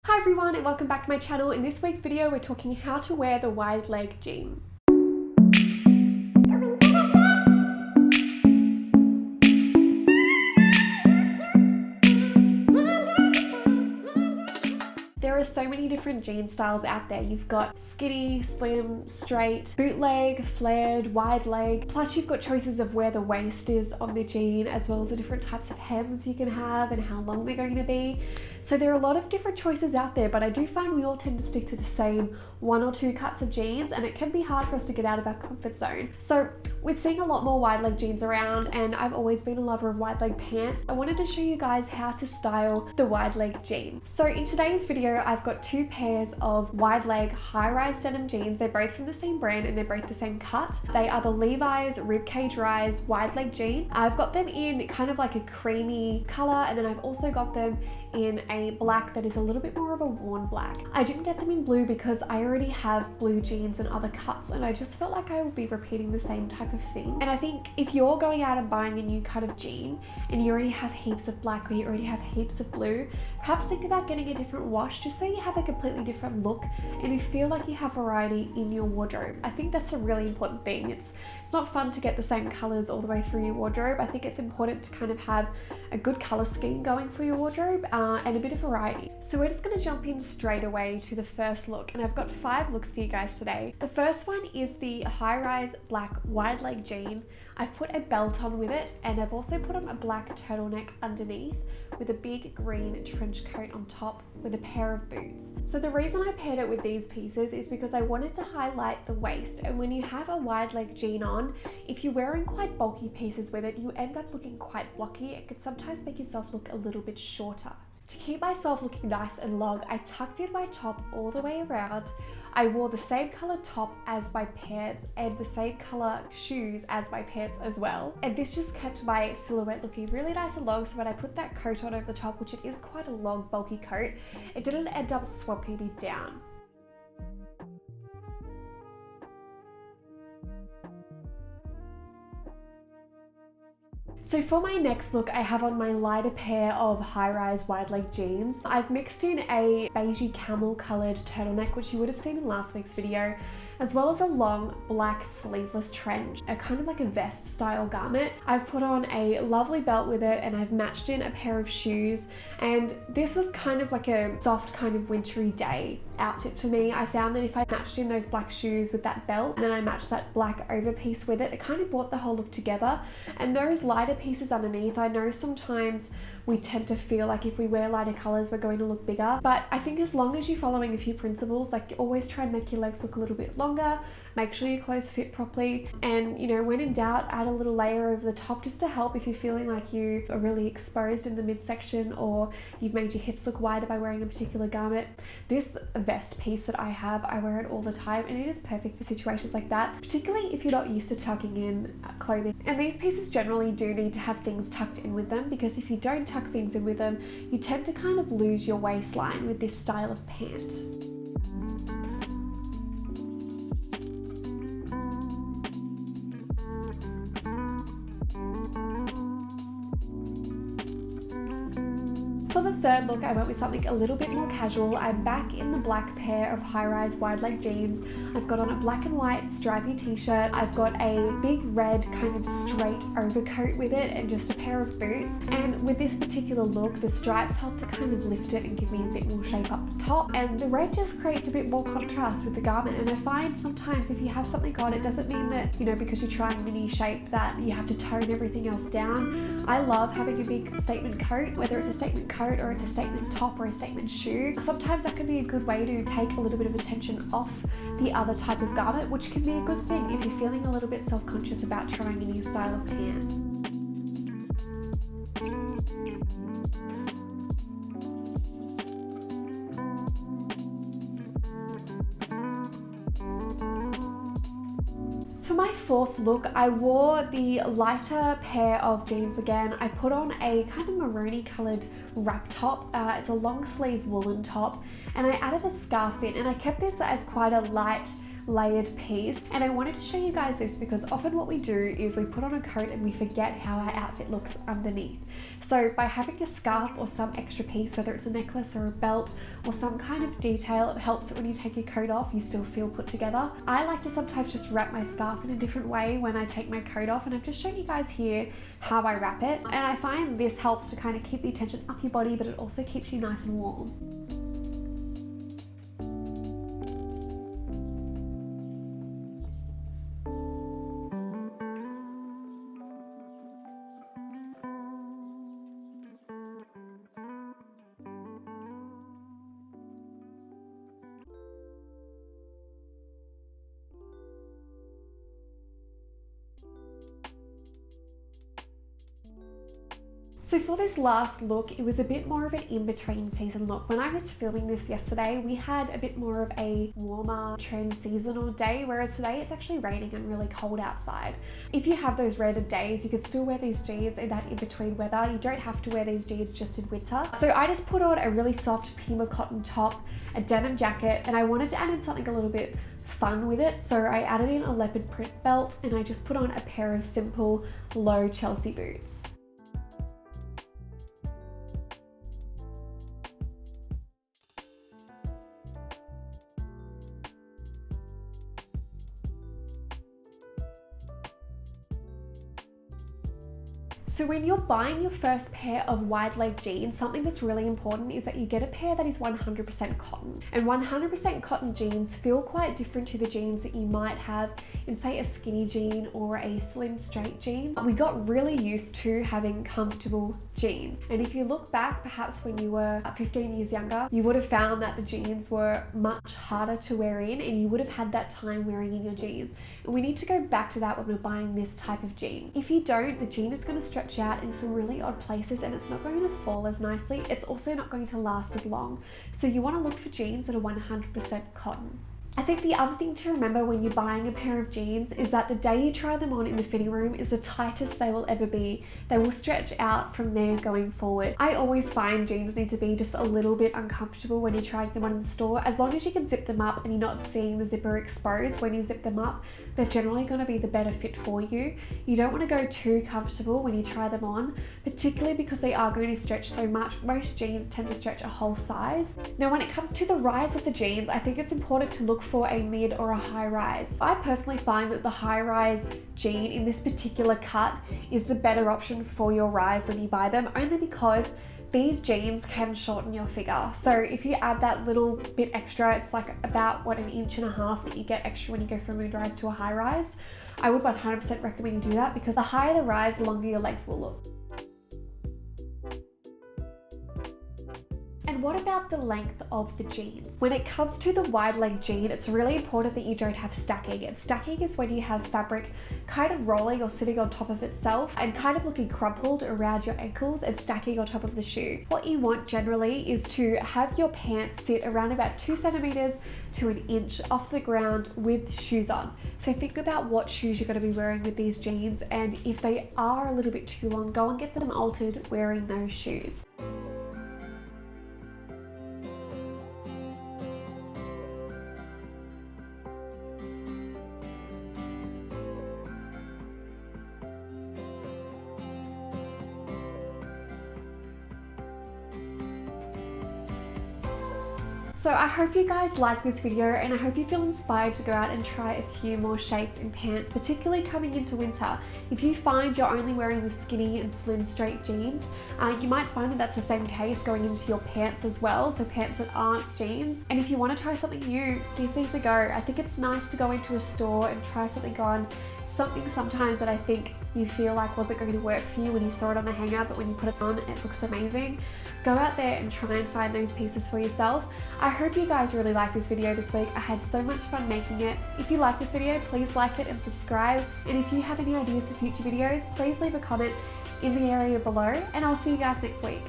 Hi everyone and welcome back to my channel. In this week's video we're talking how to wear the wide leg jean. There are so many different jean styles out there. You've got skinny, slim, straight, bootleg, flared, wide leg. Plus you've got choices of where the waist is on the jean, as well as the different types of hems you can have and how long they're going to be. So there are a lot of different choices out there, but I do find we all tend to stick to the same one or two cuts of jeans, and it can be hard for us to get out of our comfort zone. So we're seeing a lot more wide leg jeans around, and I've always been a lover of wide leg pants. I wanted to show you guys how to style the wide leg jean. So in today's video, I've got two pairs of wide leg high-rise denim jeans. They're both from the same brand and they're both the same cut. They are the Levi's Ribcage Rise wide leg jean. I've got them in kind of like a creamy color, and then I've also got them in a black that is a little bit more of a worn black. I didn't get them in blue because I already have blue jeans and other cuts, and I just felt like I would be repeating the same type of thing. And I think if you're going out and buying a new cut of jean and you already have heaps of black or you already have heaps of blue, perhaps think about getting a different wash just so you have a completely different look and you feel like you have variety in your wardrobe. I think that's a really important thing. It's not fun to get the same colors all the way through your wardrobe. I think it's important to kind of have a good color scheme going for your wardrobe and a bit of variety. So we're just going to jump in straight away to the first look, and I've got 5 looks for you guys today. The first one is the high-rise black wide leg jean. I've put a belt on with it, and I've also put on a black turtleneck underneath with a big green trench coat on top with a pair of boots. So the reason I paired it with these pieces is because I wanted to highlight the waist, and when you have a wide leg jean on, if you're wearing quite bulky pieces with it, you end up looking quite blocky. It could sometimes make yourself look a little bit shorter. To keep myself looking nice and long, I tucked in my top all the way around. I wore the same color top as my pants and the same color shoes as my pants as well. And this just kept my silhouette looking really nice and long, so when I put that coat on over the top, which it is quite a long bulky coat, it didn't end up swamping me down. So for my next look, I have on my lighter pair of high-rise wide leg jeans. I've mixed in a beigey camel colored turtleneck, which you would have seen in last week's video, as well as a long black sleeveless trench, a kind of like a vest style garment. I've put on a lovely belt with it, and I've matched in a pair of shoes, and this was kind of like a soft kind of wintry day outfit for me. I found that if I matched in those black shoes with that belt and then I matched that black overpiece with it, it kind of brought the whole look together. And those lighter pieces underneath, I know sometimes we tend to feel like if we wear lighter colors we're going to look bigger, but I think as long as you're following a few principles, like always try and make your legs look a little bit longer, make sure your clothes fit properly, and you know, when in doubt, add a little layer over the top just to help if you're feeling like you are really exposed in the midsection or you've made your hips look wider by wearing a particular garment. This vest piece that I have, I wear it all the time, and it is perfect for situations like that, particularly if you're not used to tucking in clothing. And these pieces generally do need to have things tucked in with them, because if you don't tuck things in with them, you tend to kind of lose your waistline with this style of pant. For the third look, I went with something a little bit more casual. I'm back in the black pair of high-rise wide leg jeans. I've got on a black and white stripy t-shirt. I've got a big red kind of straight overcoat with it and just a pair of boots. And with this particular look, the stripes help to kind of lift it and give me a bit more shape up the top. And the red just creates a bit more contrast with the garment. And I find sometimes if you have something on, it doesn't mean that, you know, because you're trying a new shape that you have to tone everything else down. I love having a big statement coat, whether it's a statement coat or it's a statement top or a statement shoe. Sometimes that can be a good way to take a little bit of attention off the other type of garment, which can be a good thing if you're feeling a little bit self-conscious about trying a new style of pant. For my fourth look, I wore the lighter pair of jeans again. I put on a kind of maroony coloured wrap top. It's a long sleeve woolen top, and I added a scarf in, and I kept this as quite a light layered piece. And I wanted to show you guys this because often what we do is we put on a coat and we forget how our outfit looks underneath. So by having a scarf or some extra piece, whether it's a necklace or a belt or some kind of detail, it helps that when you take your coat off, you still feel put together. I like to sometimes just wrap my scarf in a different way when I take my coat off, and I've just shown you guys here how I wrap it. And I find this helps to kind of keep the tension up your body, but it also keeps you nice and warm. So for this last look, it was a bit more of an in-between season look. When I was filming this yesterday, we had a bit more of a warmer trend seasonal day, whereas today it's actually raining and really cold outside. If you have those rated days, you could still wear these jeans in that in-between weather. You don't have to wear these jeans just in winter. So I just put on a really soft Pima cotton top, a denim jacket, and I wanted to add in something a little bit fun with it. So I added in a leopard print belt, and I just put on a pair of simple low Chelsea boots. So when you're buying your first pair of wide leg jeans, something that's really important is that you get a pair that is 100% cotton. And 100% cotton jeans feel quite different to the jeans that you might have in, say, a skinny jean or a slim straight jean. We got really used to having comfortable jeans. And if you look back, perhaps when you were 15 years younger, you would have found that the jeans were much harder to wear in, and you would have had that time wearing in your jeans. And we need to go back to that when we're buying this type of jean. If you don't, the jean is going to stretch out in some really odd places, and it's not going to fall as nicely. It's also not going to last as long. So you want to look for jeans that are 100% cotton. I think the other thing to remember when you're buying a pair of jeans is that the day you try them on in the fitting room is the tightest they will ever be. They will stretch out from there going forward. I always find jeans need to be just a little bit uncomfortable when you're trying them on in the store. As long as you can zip them up and you're not seeing the zipper exposed when you zip them up, they're generally going to be the better fit for you. You don't want to go too comfortable when you try them on, particularly because they are going to stretch so much. Most jeans tend to stretch a whole size. Now, when it comes to the rise of the jeans, I think it's important to look for a mid or a high rise. I personally find that the high rise jean in this particular cut is the better option for your rise when you buy them, only because these jeans can shorten your figure. So if you add that little bit extra, it's like about what, 1.5 inches that you get extra when you go from a mid rise to a high rise. I would 100% recommend you do that, because the higher the rise, the longer your legs will look. And what about the length of the jeans? When it comes to the wide leg jean, it's really important that you don't have stacking. And stacking is when you have fabric kind of rolling or sitting on top of itself and kind of looking crumpled around your ankles and stacking on top of the shoe. What you want generally is to have your pants sit around about 2 centimeters to 1 inch off the ground with shoes on. So think about what shoes you're going to be wearing with these jeans, and if they are a little bit too long, go and get them altered wearing those shoes. So I hope you guys like this video, and I hope you feel inspired to go out and try a few more shapes in pants, particularly coming into winter. If you find you're only wearing the skinny and slim straight jeans, you might find that that's the same case going into your pants as well, so pants that aren't jeans. And if you want to try something new, give these a go. I think it's nice to go into a store and try something on, something sometimes that I think you feel like wasn't going to work for you when you saw it on the hanger, but when you put it on, it looks amazing. Go out there and try and find those pieces for yourself. I hope you guys really liked this video this week. I had so much fun making it. If you like this video, please like it and subscribe. And if you have any ideas for future videos, please leave a comment in the area below, and I'll see you guys next week.